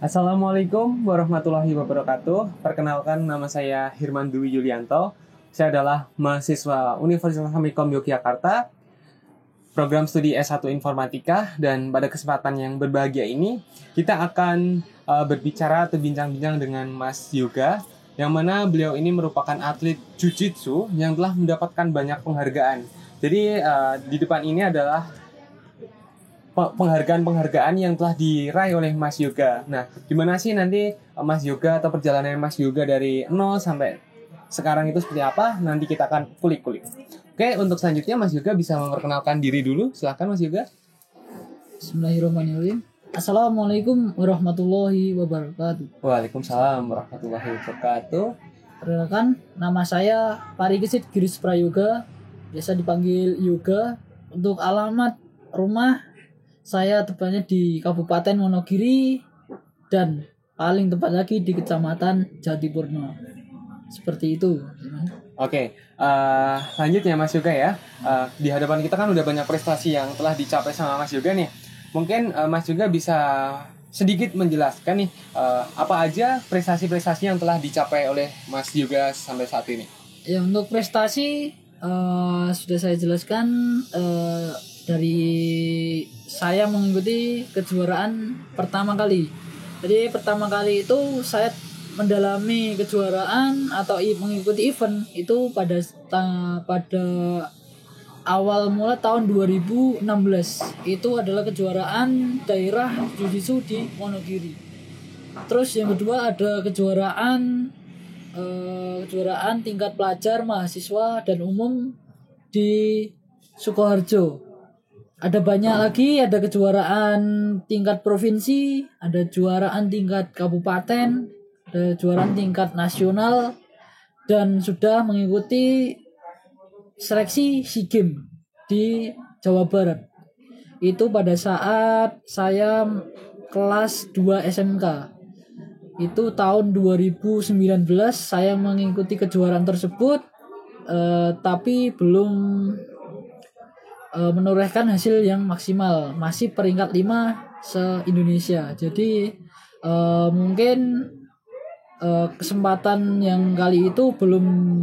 Assalamualaikum warahmatullahi wabarakatuh. Perkenalkan, nama saya Hirman Dwi Yulianto. Saya adalah mahasiswa Universitas Hamikom Yogyakarta, program studi S1 Informatika, dan pada kesempatan yang berbahagia ini kita akan berbicara atau bincang-bincang dengan Mas Yoga, yang mana beliau ini merupakan atlet Jiu-Jitsu yang telah mendapatkan banyak penghargaan. Jadi di depan ini adalah penghargaan-penghargaan yang telah diraih oleh Mas Yoga. Nah, gimana sih nanti Mas Yoga atau perjalanan Mas Yoga dari nol sampai sekarang itu seperti apa? Nanti kita akan kulik-kulik. Oke, untuk selanjutnya Mas Yoga bisa memperkenalkan diri dulu. Silakan Mas Yoga. Bismillahirrahmanirrahim. Assalamualaikum warahmatullahi wabarakatuh. Waalaikumsalam warahmatullahi wabarakatuh. Perkenalkan, nama saya Parigesit Giris Prayoga, biasa dipanggil Yoga. Untuk alamat rumah saya tepatnya di Kabupaten Wonogiri dan paling tepat lagi di Kecamatan Jatipurno. Seperti itu. Oke, lanjutnya Mas Yoga ya. Di hadapan kita kan udah banyak prestasi yang telah dicapai sama Mas Yoga nih. Mungkin Mas Yoga bisa sedikit menjelaskan nih apa aja prestasi-prestasi yang telah dicapai oleh Mas Yoga sampai saat ini. Ya, untuk prestasi sudah saya jelaskan dari saya mengikuti kejuaraan pertama kali. Jadi pertama kali itu saya mendalami kejuaraan atau mengikuti event itu pada awal mula tahun 2016. Itu adalah kejuaraan daerah Jiu-Jitsu di Wonogiri. Terus yang kedua ada kejuaraan tingkat pelajar, mahasiswa dan umum di Sukoharjo. Ada banyak lagi, ada kejuaraan tingkat provinsi, ada kejuaraan tingkat kabupaten, ada kejuaraan tingkat nasional, dan sudah mengikuti seleksi SEA Games di Jawa Barat. Itu pada saat saya kelas 2 SMK. Itu tahun 2019 saya mengikuti kejuaraan tersebut, tapi belum menorehkan hasil yang maksimal, masih peringkat 5 se-Indonesia. Jadi mungkin kesempatan yang kali itu belum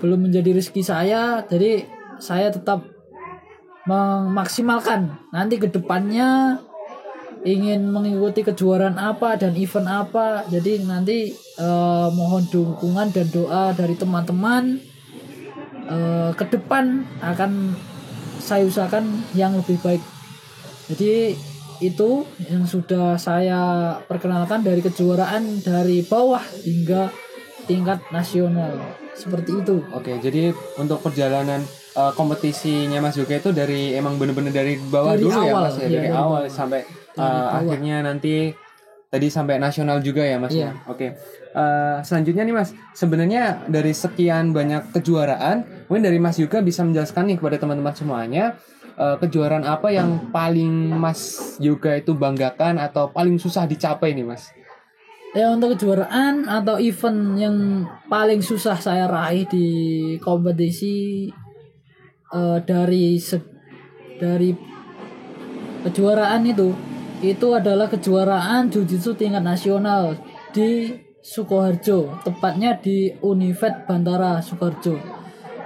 menjadi rezeki saya, jadi saya tetap memaksimalkan nanti ke depannya ingin mengikuti kejuaraan apa dan event apa. Jadi nanti mohon dukungan dan doa dari teman-teman. Ke depan akan saya usahakan yang lebih baik. Jadi itu yang sudah saya perkenalkan dari kejuaraan dari bawah hingga tingkat nasional. Seperti itu. Oke, jadi untuk perjalanan kompetisinya Mas Yoga itu dari emang bener-bener dari bawah Dari dulu awal, ya Mas ya, ya, dari dari awal bawah. sampai Dari akhirnya nanti tadi sampai nasional juga ya Mas ya. Iya. Oke. Selanjutnya nih Mas, sebenarnya dari sekian banyak kejuaraan, mungkin dari Mas Yoga bisa menjelaskan nih kepada teman-teman semuanya kejuaraan apa yang paling Mas Yoga itu banggakan atau paling susah dicapai nih Mas? Ya, untuk kejuaraan atau event yang paling susah saya raih di kompetisi dari kejuaraan itu adalah kejuaraan Jiu-Jitsu tingkat nasional di Sukoharjo, tepatnya di Univet Bantara Sukoharjo.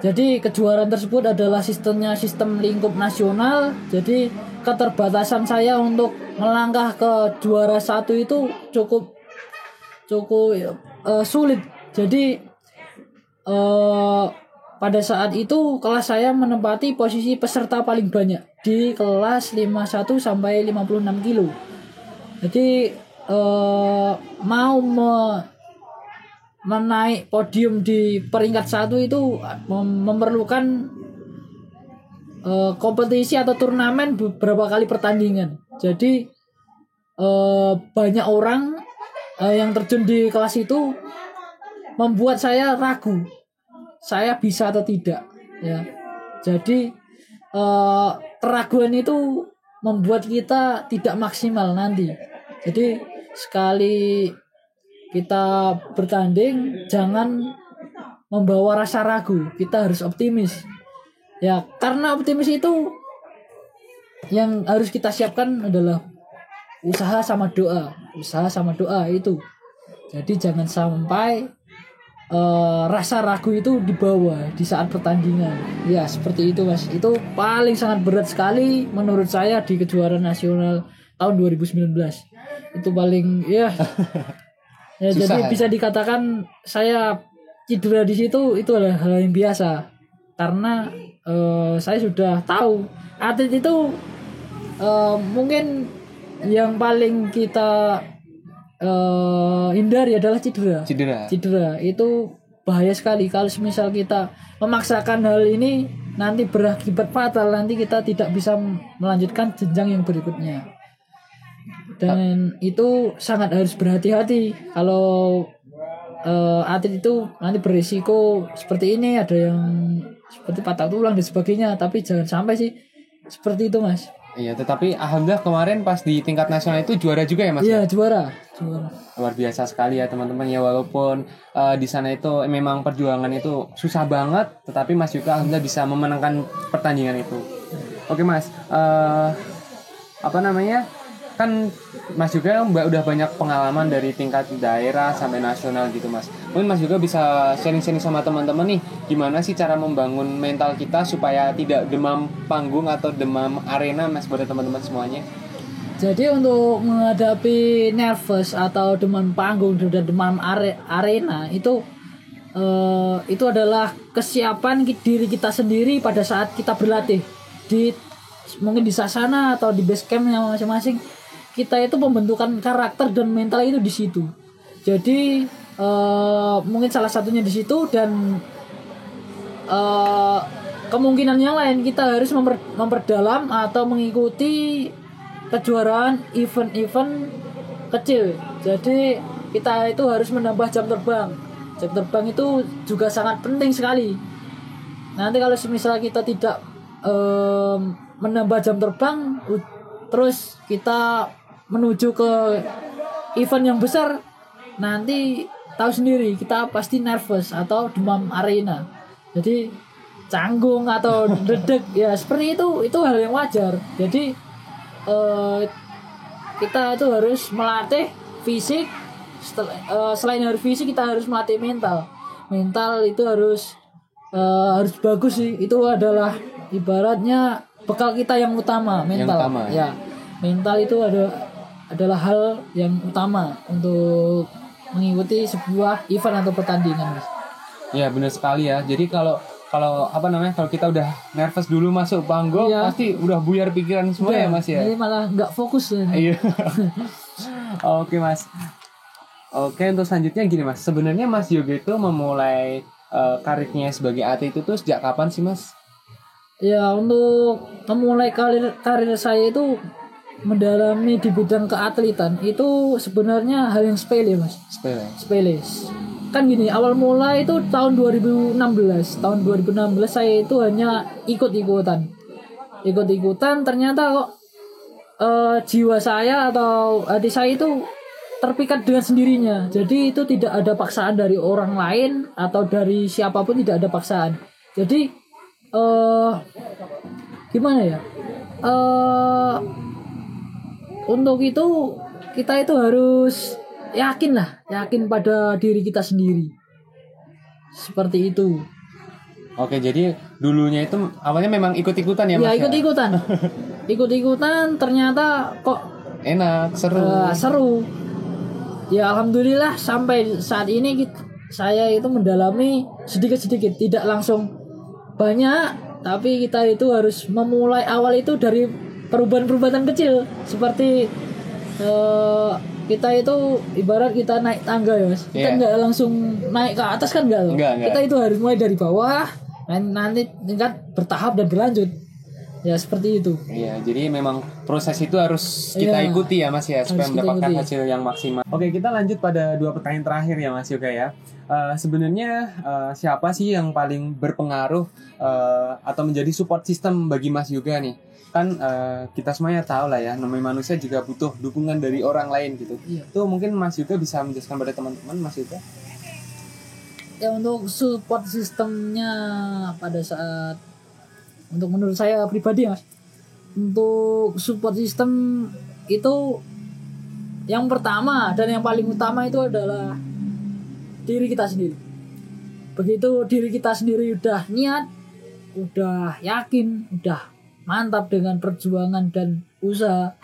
Jadi kejuaraan tersebut adalah sistem lingkup nasional. Jadi keterbatasan saya untuk melangkah ke juara satu itu cukup sulit. Jadi pada saat itu kelas saya menempati posisi peserta paling banyak di kelas 51 sampai 56 kilo. Jadi mau menaik podium di peringkat 1 itu memerlukan kompetisi atau turnamen beberapa kali pertandingan. Jadi banyak orang yang terjun di kelas itu membuat saya ragu saya bisa atau tidak ya. Jadi keraguan itu membuat kita tidak maksimal nanti. Jadi sekali kita bertanding jangan membawa rasa ragu, kita harus optimis. Ya, karena optimis itu yang harus kita siapkan adalah usaha sama doa itu. Jadi jangan sampai rasa ragu itu dibawa di saat pertandingan. Ya seperti itu Mas. Itu paling sangat berat sekali menurut saya di kejuaraan nasional tahun 2019. Itu paling ya. Ya jadi bisa dikatakan saya cedera di situ itu adalah hal yang biasa. Karena saya sudah tahu atlet itu mungkin yang paling kita hindari adalah cedera itu bahaya sekali. Kalau misal kita memaksakan hal ini nanti berakibat fatal, nanti kita tidak bisa melanjutkan jenjang yang berikutnya, dan itu sangat harus berhati-hati. Kalau atlet itu nanti berisiko seperti ini, ada yang seperti patah tulang dan sebagainya, tapi jangan sampai sih seperti itu Mas. Iya, tetapi alhamdulillah kemarin pas di tingkat nasional itu juara juga ya Mas? Iya, juara. Luar biasa sekali ya teman-teman ya, walaupun di sana itu memang perjuangan itu susah banget, tetapi Mas juga alhamdulillah bisa memenangkan pertandingan itu. Oke Mas, kan Mas juga udah banyak pengalaman dari tingkat daerah sampai nasional gitu Mas. Mungkin Mas juga bisa sharing-sharing sama teman-teman nih, gimana sih cara membangun mental kita supaya tidak demam panggung atau demam arena Mas, buat teman-teman semuanya. Jadi untuk menghadapi nervous atau demam panggung dan demam arena itu adalah kesiapan diri kita sendiri pada saat kita berlatih mungkin di sasana atau di base campnya masing-masing. Kita itu pembentukan karakter dan mental itu di situ. Jadi mungkin salah satunya di situ, dan kemungkinan yang lain kita harus memperdalam atau mengikuti kejuaraan event-event kecil. Jadi kita itu harus menambah jam terbang. Jam terbang itu juga sangat penting sekali. Nanti kalau misalnya kita tidak menambah jam terbang, terus kita menuju ke event yang besar, nanti tahu sendiri kita pasti nervous atau demam arena. Jadi canggung atau dedek ya seperti itu hal yang wajar. Jadi kita itu harus melatih fisik. Selain harus fisik, kita harus melatih mental. Mental itu harus bagus sih. Itu adalah ibaratnya bekal kita yang utama, mental. Ya, mental itu adalah hal yang utama untuk mengikuti sebuah event atau pertandingan, Mas. Iya, benar sekali ya. Jadi kalau kita udah nervous dulu masuk panggung, pasti udah buyar pikiran semua ya Mas ya. Jadi malah nggak fokus ya. Iya. Oke Mas. Oke, untuk selanjutnya gini Mas. Sebenarnya Mas Yoga itu memulai karirnya sebagai atlet itu tuh sejak kapan sih Mas? Ya, untuk memulai karir saya itu mendalami di bidang keatletan itu sebenarnya hal yang sepele Mas. Sepele. Kan gini, awal mula itu tahun 2016. Tahun 2016 saya itu hanya ikut-ikutan. Ternyata kok jiwa saya atau hati saya itu terpikat dengan sendirinya. Jadi itu tidak ada paksaan dari orang lain atau dari siapapun, tidak ada paksaan. Jadi gimana ya? Untuk itu kita itu harus yakin pada diri kita sendiri. Seperti itu. Oke, jadi dulunya itu awalnya memang ikut-ikutan ya Mas? Ya, ikut-ikutan ternyata kok enak, seru. Ya alhamdulillah sampai saat ini saya itu mendalami sedikit-sedikit, tidak langsung banyak, tapi kita itu harus memulai awal itu dari perubahan-perubahan kecil. Seperti kita itu ibarat kita naik tangga ya Mas. Kita nggak langsung naik ke atas kan enggak. Kita itu harus mulai dari bawah, nanti tingkat bertahap dan berlanjut. Ya seperti itu. Iya, jadi memang proses itu harus kita ikuti ya Mas ya, supaya mendapatkan hasil yang maksimal. Oke, kita lanjut pada 2 pertanyaan terakhir ya Mas Yoga ya. Sebenarnya siapa sih yang paling berpengaruh atau menjadi support system bagi Mas Yoga nih? Kan kita semuanya tahu lah ya, namanya manusia juga butuh dukungan dari orang lain gitu. Iya. Itu mungkin Mas Yoga bisa menjelaskan pada teman-teman Mas Yoga. Ya, untuk support sistemnya pada saat, untuk menurut saya pribadi Mas, untuk support system itu yang pertama dan yang paling utama itu adalah diri kita sendiri. Begitu diri kita sendiri udah niat, udah yakin, udah mantap dengan perjuangan dan usaha,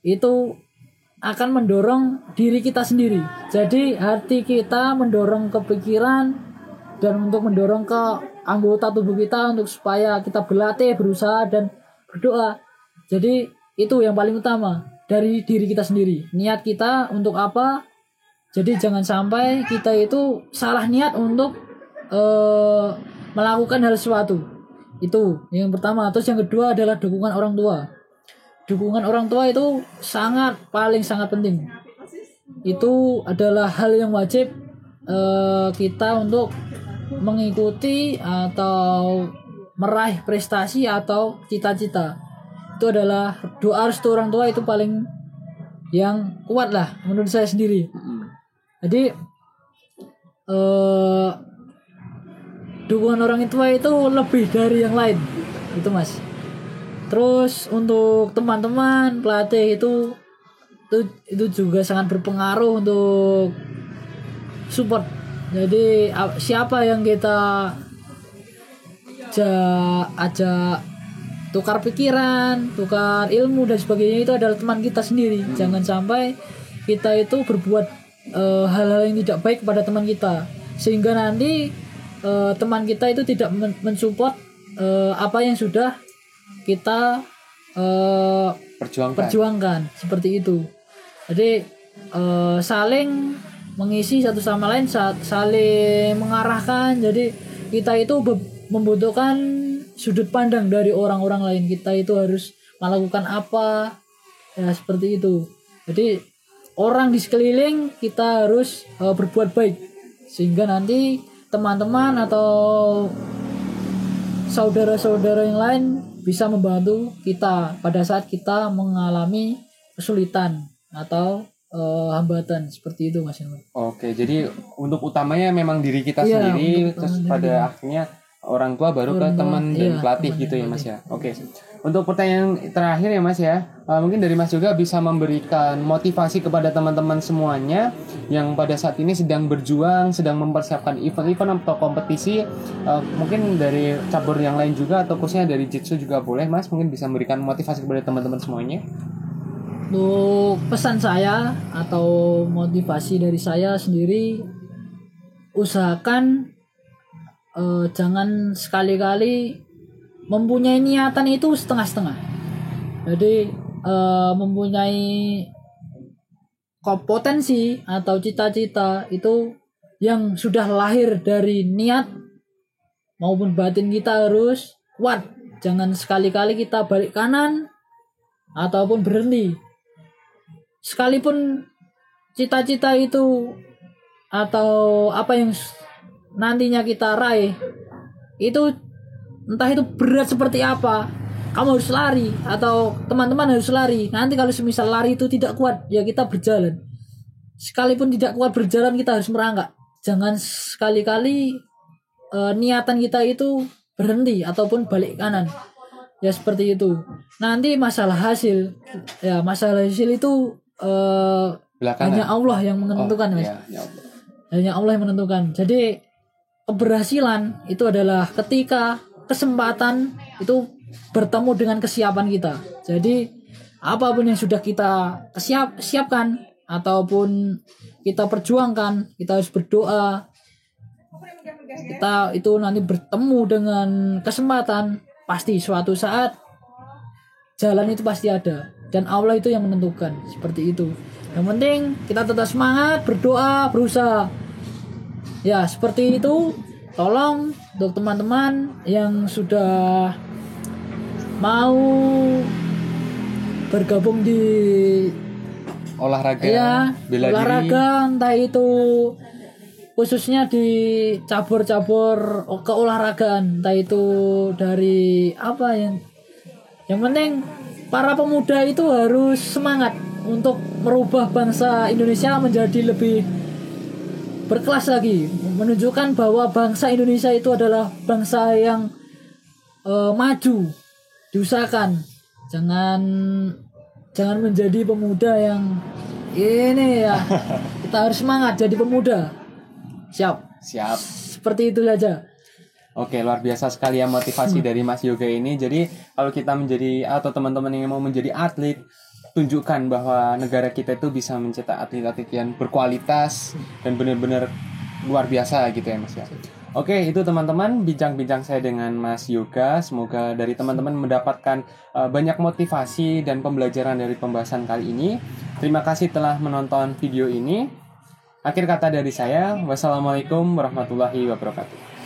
itu akan mendorong diri kita sendiri. Jadi hati kita mendorong ke pikiran dan untuk mendorong ke anggota tubuh kita untuk supaya kita berlatih, berusaha dan berdoa. Jadi itu yang paling utama dari diri kita sendiri. Niat kita untuk apa? Jadi jangan sampai kita itu salah niat untuk melakukan hal sesuatu. Itu yang pertama. Terus yang kedua adalah dukungan orang tua. Dukungan orang tua itu paling sangat penting. Itu adalah hal yang wajib kita untuk mengikuti atau meraih prestasi atau cita-cita. Itu adalah doa restu orang tua, itu paling yang kuat lah menurut saya sendiri. Jadi dukungan orang tua itu lebih dari yang lain, itu Mas. Terus untuk teman-teman pelatih itu juga sangat berpengaruh untuk support. Jadi siapa yang kita ajak tukar pikiran, tukar ilmu dan sebagainya, itu adalah teman kita sendiri. Jangan sampai kita itu berbuat hal-hal yang tidak baik kepada teman kita, sehingga nanti teman kita itu tidak mensupport apa yang sudah kita perjuangkan seperti itu. Jadi saling mengisi satu sama lain, saling mengarahkan. Jadi kita itu membutuhkan sudut pandang dari orang-orang lain. Kita itu harus melakukan apa, ya seperti itu. Jadi orang di sekeliling kita harus berbuat baik, sehingga nanti teman-teman atau saudara-saudara yang lain bisa membantu kita pada saat kita mengalami kesulitan atau hambatan seperti itu, Mas. Oke, jadi untuk utamanya memang diri kita sendiri, terus pada akhirnya orang tua baru ke teman dan pelatih gitu ya Mas ya. Oke. Untuk pertanyaan terakhir ya Mas ya, mungkin dari Mas juga bisa memberikan motivasi kepada teman-teman semuanya yang pada saat ini sedang berjuang, sedang mempersiapkan event-event atau kompetisi, mungkin dari cabur yang lain juga atau khususnya dari Jitsu juga boleh Mas, mungkin bisa memberikan motivasi kepada teman-teman semuanya. Untuk pesan saya atau motivasi dari saya sendiri, usahakan jangan sekali-kali mempunyai niatan itu setengah-setengah. Jadi mempunyai kompetensi atau cita-cita itu yang sudah lahir dari niat maupun batin kita harus kuat. Jangan sekali-kali kita balik kanan ataupun berhenti. Sekalipun cita-cita itu atau apa yang nantinya kita raih itu entah itu berat seperti apa, kamu harus lari atau teman-teman harus lari. Nanti kalau semisal lari itu tidak kuat, ya kita berjalan. Sekalipun tidak kuat berjalan, kita harus merangkak. Jangan sekali-kali niatan kita itu berhenti ataupun balik kanan. Ya seperti itu. Nanti masalah hasil itu hanya Allah yang menentukan, Mas. Ya, hanya Allah yang menentukan. Jadi keberhasilan itu adalah ketika kesempatan itu bertemu dengan kesiapan kita. Jadi apapun yang sudah kita siapkan ataupun kita perjuangkan, kita harus berdoa. Kita itu nanti bertemu dengan kesempatan, pasti suatu saat jalan itu pasti ada, dan Allah itu yang menentukan. Seperti itu. Yang penting kita tetap semangat, berdoa, berusaha. Ya, seperti itu. Tolong untuk teman-teman yang sudah mau bergabung di olahraga, entah itu khususnya di cabur-cabur keolahragaan, entah itu dari apa yang penting para pemuda itu harus semangat untuk merubah bangsa Indonesia menjadi lebih berkelas lagi, menunjukkan bahwa bangsa Indonesia itu adalah bangsa yang maju. Diusahakan jangan Jangan menjadi pemuda yang ini ya. Kita harus semangat jadi pemuda. Siap. Seperti itu saja. Oke, luar biasa sekali ya motivasi dari Mas Yoga ini. Jadi kalau kita menjadi atau teman-teman yang mau menjadi atlet, tunjukkan bahwa negara kita itu bisa mencetak atlet-atlet yang berkualitas dan benar-benar luar biasa gitu ya Mas ya. Oke, itu teman-teman bincang-bincang saya dengan Mas Yoga. Semoga dari teman-teman mendapatkan banyak motivasi dan pembelajaran dari pembahasan kali ini. Terima kasih telah menonton video ini. Akhir kata dari saya, wassalamualaikum warahmatullahi wabarakatuh.